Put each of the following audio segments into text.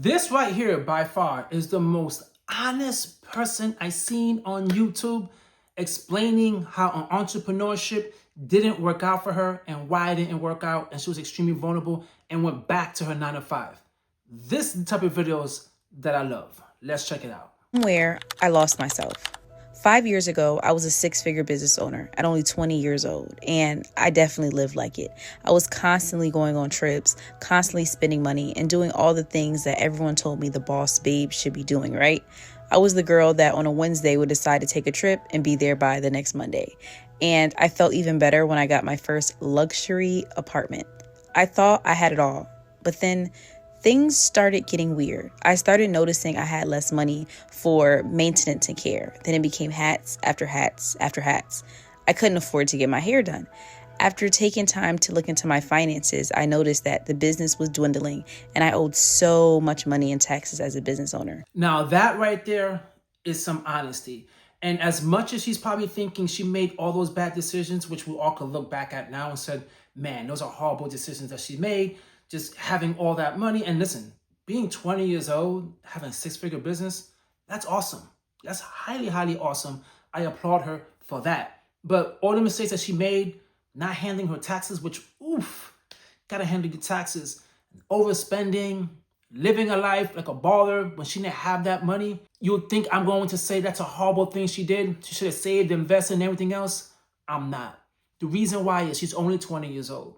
This right here, by far, is the most honest person I seen on YouTube explaining how entrepreneurship didn't work out for her and why it didn't work out, and she was extremely vulnerable and went back to her 9 to 5. This is the type of videos that I love. Let's check it out. Where I lost myself. 5 years ago, I was a 6-figure business owner at only 20 years old, and I definitely lived like it. I was constantly going on trips, constantly spending money, and doing all the things that everyone told me the boss babe should be doing, right? I was the girl that on a Wednesday would decide to take a trip and be there by the next Monday. And I felt even better when I got my first luxury apartment. I thought I had it all, but then things started getting weird. I started noticing I had less money for maintenance and care. Then it became hats after hats after hats. I couldn't afford to get my hair done. After taking time to look into my finances, I noticed that the business was dwindling and I owed so much money in taxes as a business owner. Now that right there is some honesty. And as much as she's probably thinking she made all those bad decisions, which we all could look back at now and said, man, those are horrible decisions that she made, just having all that money. And listen, being 20 years old, having a 6-figure business, that's awesome. That's highly, highly awesome. I applaud her for that. But all the mistakes that she made, not handling her taxes, which, gotta handle your taxes, overspending, living a life like a baller when she didn't have that money. You would think I'm going to say that's a horrible thing she did. She should have saved, invested, and everything else. I'm not. The reason why is she's only 20 years old.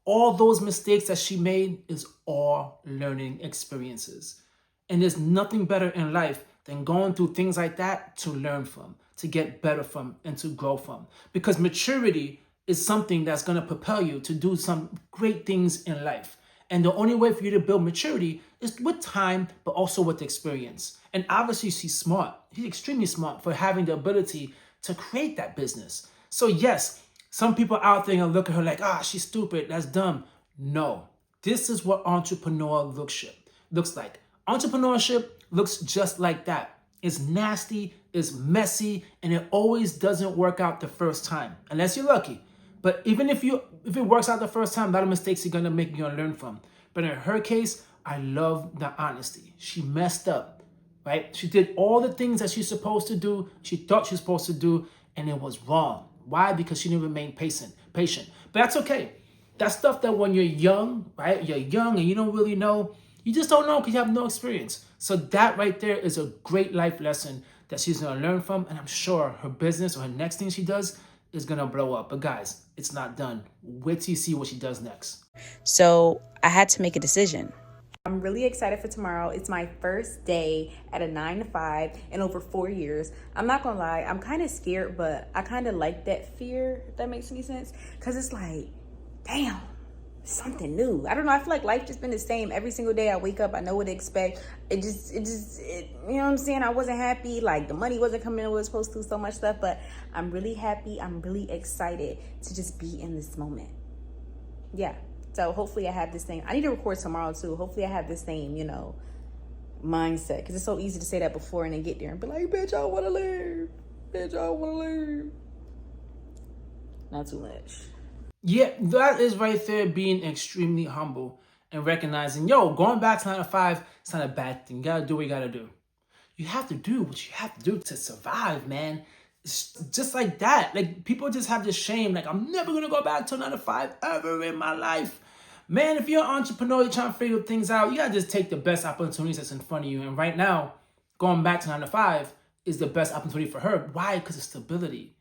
All those mistakes that she made is all learning experiences. And there's nothing better in life than going through things like that to learn from, to get better from, and to grow from. Because maturity is something that's going to propel you to do some great things in life. And the only way for you to build maturity is with time, but also with experience. And obviously she's smart. She's extremely smart for having the ability to create that business. So yes, some people out there are gonna look at her like, she's stupid, that's dumb. No, this is what entrepreneur looks like. Entrepreneurship looks just like that. It's nasty, it's messy, and it always doesn't work out the first time, unless you're lucky. But even if it works out the first time, a lot of mistakes you're gonna make, you're gonna learn from. But in her case, I love the honesty. She messed up, right? She did all the things that she's supposed to do, she thought she was supposed to do, and it was wrong. Why? Because she didn't remain patient. But that's okay. That's stuff that when you're young, right? You're young and you don't really know. You just don't know because you have no experience. So that right there is a great life lesson that she's going to learn from. And I'm sure her business or her next thing she does is going to blow up. But guys, it's not done. Wait till you see what she does next. So I had to make a decision. I'm really excited for tomorrow. It's my first day at a 9 to 5 in over 4 years. I'm not gonna lie, I'm kind of scared, but I kind of like that fear, if that makes any sense. Cause it's like, damn, something new. I don't know, I feel like life just been the same. Every single day I wake up, I know what to expect. It you know what I'm saying? I wasn't happy, like the money wasn't coming in, it was supposed to, so much stuff, but I'm really happy. I'm really excited to just be in this moment. Yeah. So hopefully I have this thing. I need to record tomorrow too. Hopefully I have this same, mindset. Because it's so easy to say that before and then get there and be like, bitch, I want to leave. Bitch, I want to leave. Not too much. Yeah, that is right there being extremely humble and recognizing, going back to 9 to 5, it's not a bad thing. You got to do what you got to do. You have to do what you have to do to survive, man. It's just like that. Like, people just have this shame. Like, I'm never going to go back to 9 to 5 ever in my life. Man, if you're an entrepreneur, you're trying to figure things out, you got to just take the best opportunities that's in front of you. And right now, going back to 9 to 5 is the best opportunity for her. Why? Because of stability.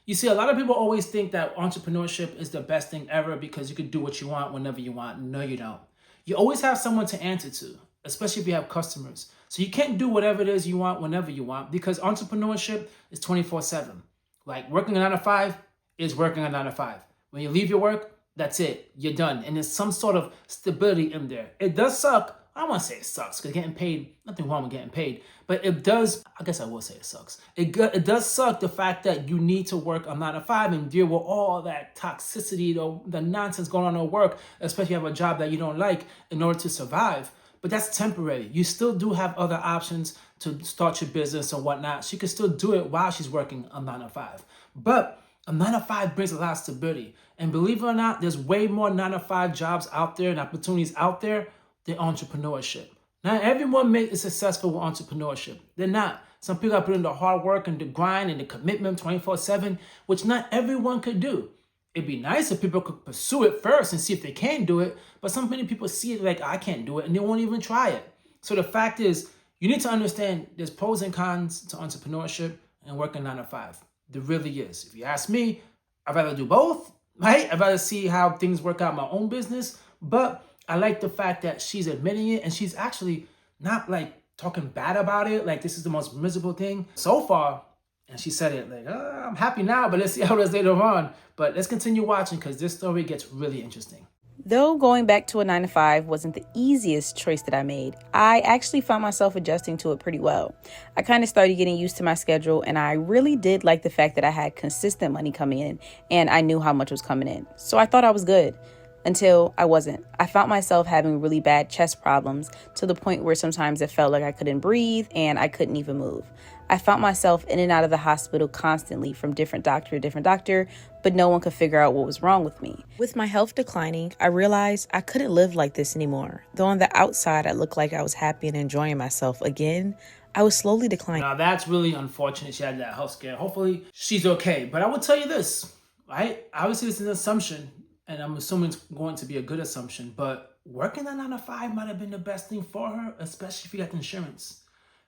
You see, a lot of people always think that entrepreneurship is the best thing ever because you can do what you want whenever you want. No, you don't. You always have someone to answer to, especially if you have customers. So you can't do whatever it is you want whenever you want because entrepreneurship is 24/7. Like working a 9 to 5 is working a 9 to 5. When you leave your work, that's it. You're done. And there's some sort of stability in there. It does suck. I don't want to say it sucks because getting paid, nothing wrong with getting paid. But it does, I guess I will say it sucks. It does suck the fact that you need to work a 9 to 5 and deal with all that toxicity, the nonsense going on at work, especially if you have a job that you don't like in order to survive. But that's temporary. You still do have other options to start your business and whatnot. She can still do it while she's working a 9 to 5. But a 9 to 5 brings a lot of stability. And believe it or not, there's way more 9 to 5 jobs out there and opportunities out there than entrepreneurship. Not everyone is successful with entrepreneurship. They're not. Some people have put in the hard work and the grind and the commitment 24/7, which not everyone could do. It'd be nice if people could pursue it first and see if they can do it, but so many people see it like, I can't do it, and they won't even try it. So the fact is, you need to understand there's pros and cons to entrepreneurship and working 9 to 5. There really is. If you ask me, I'd rather do both, right? I'd rather see how things work out in my own business, but I like the fact that she's admitting it and she's actually not like talking bad about it. Like this is the most miserable thing so far. And she said it like, I'm happy now, but let's see how it is later on. But let's continue watching because this story gets really interesting. Though going back to a 9 to 5 wasn't the easiest choice that I made, I actually found myself adjusting to it pretty well. I kind of started getting used to my schedule, and I really did like the fact that I had consistent money coming in and I knew how much was coming in. So I thought I was good. Until I wasn't. I found myself having really bad chest problems to the point where sometimes it felt like I couldn't breathe and I couldn't even move. I found myself in and out of the hospital constantly from different doctor to different doctor, but no one could figure out what was wrong with me. With my health declining, I realized I couldn't live like this anymore. Though on the outside, I looked like I was happy and enjoying myself again, I was slowly declining. Now that's really unfortunate she had that health scare. Hopefully she's okay. But I will tell you this, right? Obviously it's an assumption. And I'm assuming it's going to be a good assumption, but working a 9 to 5 might have been the best thing for her, especially if you got the insurance.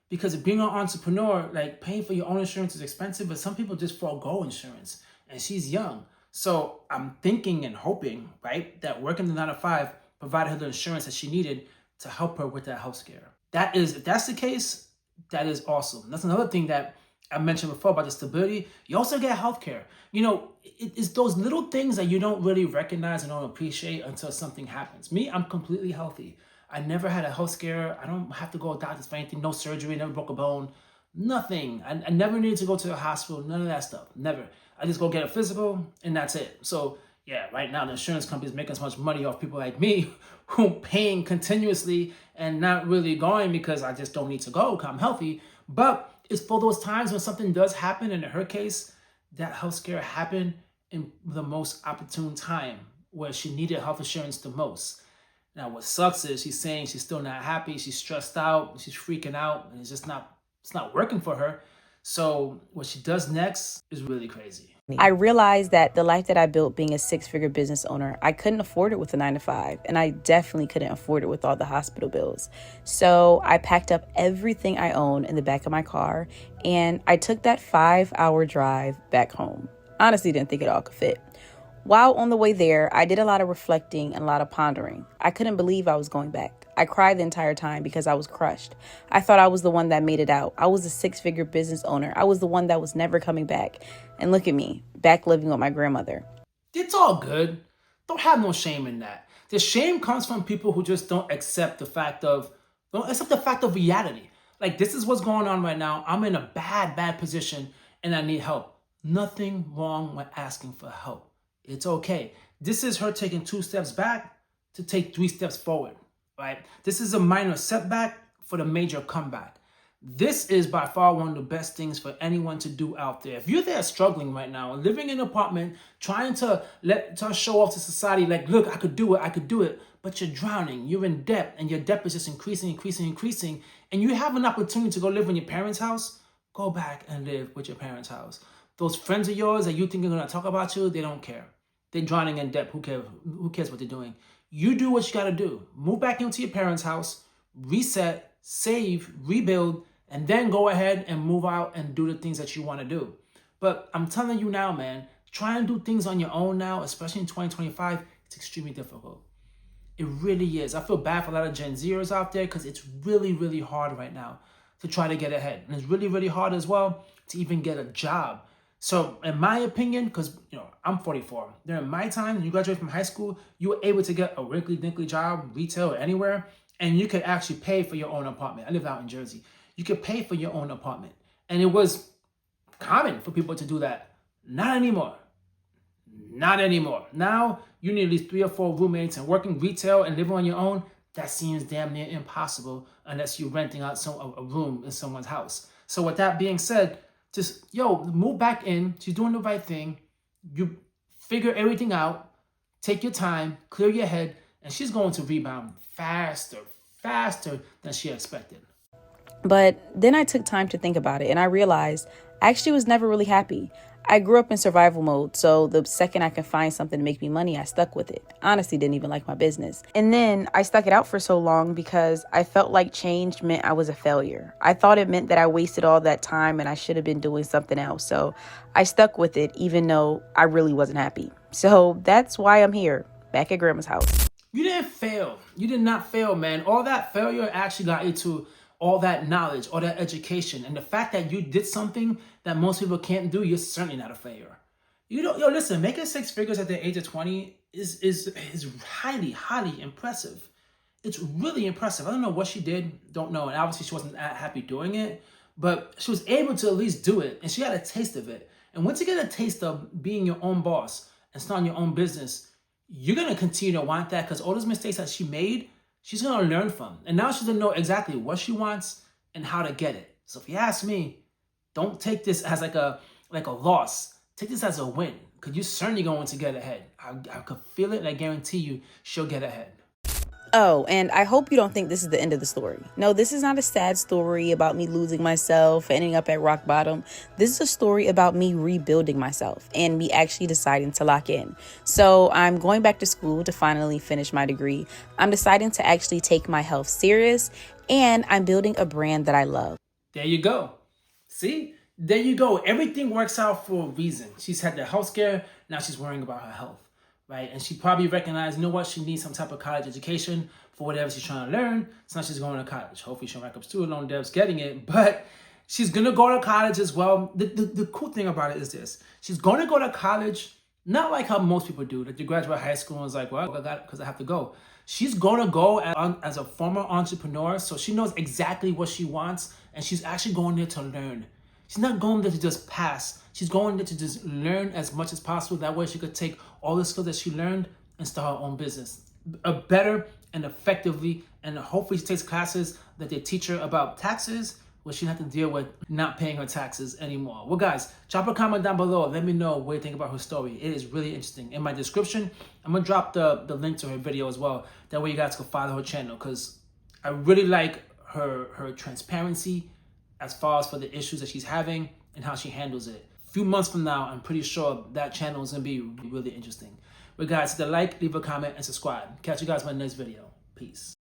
Because being an entrepreneur, like paying for your own insurance is expensive, but some people just forego insurance. And she's young. So I'm thinking and hoping, right, that working the 9 to 5 provided her the insurance that she needed to help her with that health scare. If that's the case, that is awesome. That's another thing that I mentioned before about the stability. You also get healthcare. You know, it's those little things that you don't really recognize and don't appreciate until something happens. Me, I'm completely healthy. I never had a health scare. I don't have to go to doctors for anything. No surgery. Never broke a bone. Nothing. I never needed to go to the hospital. None of that stuff. Never. I just go get a physical and that's it. So yeah, right now the insurance companies making so much money off people like me who paying continuously and not really going because I just don't need to go because I'm healthy. But it's for those times when something does happen, and in her case, that health scare happened in the most opportune time where she needed health insurance the most. Now, what sucks is she's saying she's still not happy, she's stressed out, she's freaking out, and it's not working for her. So what she does next is really crazy. I realized that the life that I built being a 6-figure business owner, I couldn't afford it with a 9 to 5, and I definitely couldn't afford it with all the hospital bills. So I packed up everything I owned in the back of my car, and I took that 5-hour drive back home. Honestly, didn't think it all could fit. While on the way there, I did a lot of reflecting and a lot of pondering. I couldn't believe I was going back. I cried the entire time because I was crushed. I thought I was the one that made it out. I was a 6-figure business owner. I was the one that was never coming back. And look at me, back living with my grandmother. It's all good. Don't have no shame in that. The shame comes from people who just don't accept the fact of reality. Like, this is what's going on right now. I'm in a bad position and I need help. Nothing wrong with asking for help. It's okay. This is her taking 2 steps back to take 3 steps forward, right? This is a minor setback for the major comeback. This is by far one of the best things for anyone to do out there. If you're there struggling right now, living in an apartment, trying to show off to society, like, look, I could do it, but you're drowning, you're in debt, and your debt is just increasing, and you have an opportunity to go live in your parents' house, go back and live with your parents' house. Those friends of yours that you think are going to talk about you, they don't care. They're drowning in debt. Who cares what they're doing? You do what you got to do. Move back into your parents' house, reset, save, rebuild, and then go ahead and move out and do the things that you want to do. But I'm telling you now, man, try and do things on your own now, especially in 2025, it's extremely difficult. It really is. I feel bad for a lot of Gen Zers out there because it's really hard right now to try to get ahead. And it's really hard as well to even get a job. So in my opinion, because I'm 44, during my time, when you graduate from high school, you were able to get a rinky-dinky job, retail or anywhere, and you could actually pay for your own apartment. I lived out in Jersey. You could pay for your own apartment. And it was common for people to do that. Not anymore. Now, you need at least 3 or 4 roommates, and working retail and living on your own, that seems damn near impossible unless you're renting out a room in someone's house. So with that being said, just, move back in. She's doing the right thing. You figure everything out. Take your time. Clear your head. And she's going to rebound faster faster than she expected. But then I took time to think about it and I realized I actually was never really happy. I grew up in survival mode, so the second I could find something to make me money, I stuck with it. Honestly, didn't even like my business. And then I stuck it out for so long because I felt like change meant I was a failure. I thought it meant that I wasted all that time and I should have been doing something else. So I stuck with it even though I really wasn't happy. So that's why I'm here, back at grandma's house. You didn't fail. You did not fail, man. All that failure actually got you to all that knowledge, all that education. And the fact that you did something that most people can't do, you're certainly not a failure. You don't, yo, listen, making six figures at the age of 20 is highly impressive. It's really impressive. I don't know what she did, don't know. And obviously she wasn't that happy doing it, but she was able to at least do it. And she got a taste of it. And once you get a taste of being your own boss and starting your own business, you're going to continue to want that because all those mistakes that she made, she's going to learn from. And now she's going to know exactly what she wants and how to get it. So if you ask me, don't take this as like a loss. Take this as a win because you're certainly going to get ahead. I could feel it and I guarantee you she'll get ahead. Oh, and I hope you don't think this is the end of the story. No, this is not a sad story about me losing myself, ending up at rock bottom. This is a story about me rebuilding myself and me actually deciding to lock in. So I'm going back to school to finally finish my degree. I'm deciding to actually take my health serious, and I'm building a brand that I love. There you go. See? There you go. Everything works out for a reason. She's had the health scare. Now she's worrying about her health. Right? And she probably recognized, you know what, she needs some type of college education for whatever she's trying to learn. So now she's going to college. Hopefully she'll rack up student loan debts getting it, but she's going to go to college as well. The cool thing about it is this. She's going to go to college, not like how most people do, that you graduate high school and is like, well, I got it because I have to go. She's going to go as a former entrepreneur, so she knows exactly what she wants, and she's actually going there to learn. She's not going there to just pass. She's going there to just learn as much as possible. That way she could take all the skills that she learned and start her own business. Better and effectively. And hopefully she takes classes that they teach her about taxes, where she doesn't have to deal with not paying her taxes anymore. Well, guys, drop a comment down below. Let me know what you think about her story. It is really interesting. In my description, I'm going to drop the link to her video as well. That way you guys can follow her channel because I really like her transparency as far as for the issues that she's having and how she handles it. A few months from now, I'm pretty sure that channel is going to be really interesting. But guys, hit the like, leave a comment, and subscribe. Catch you guys in my next video. Peace.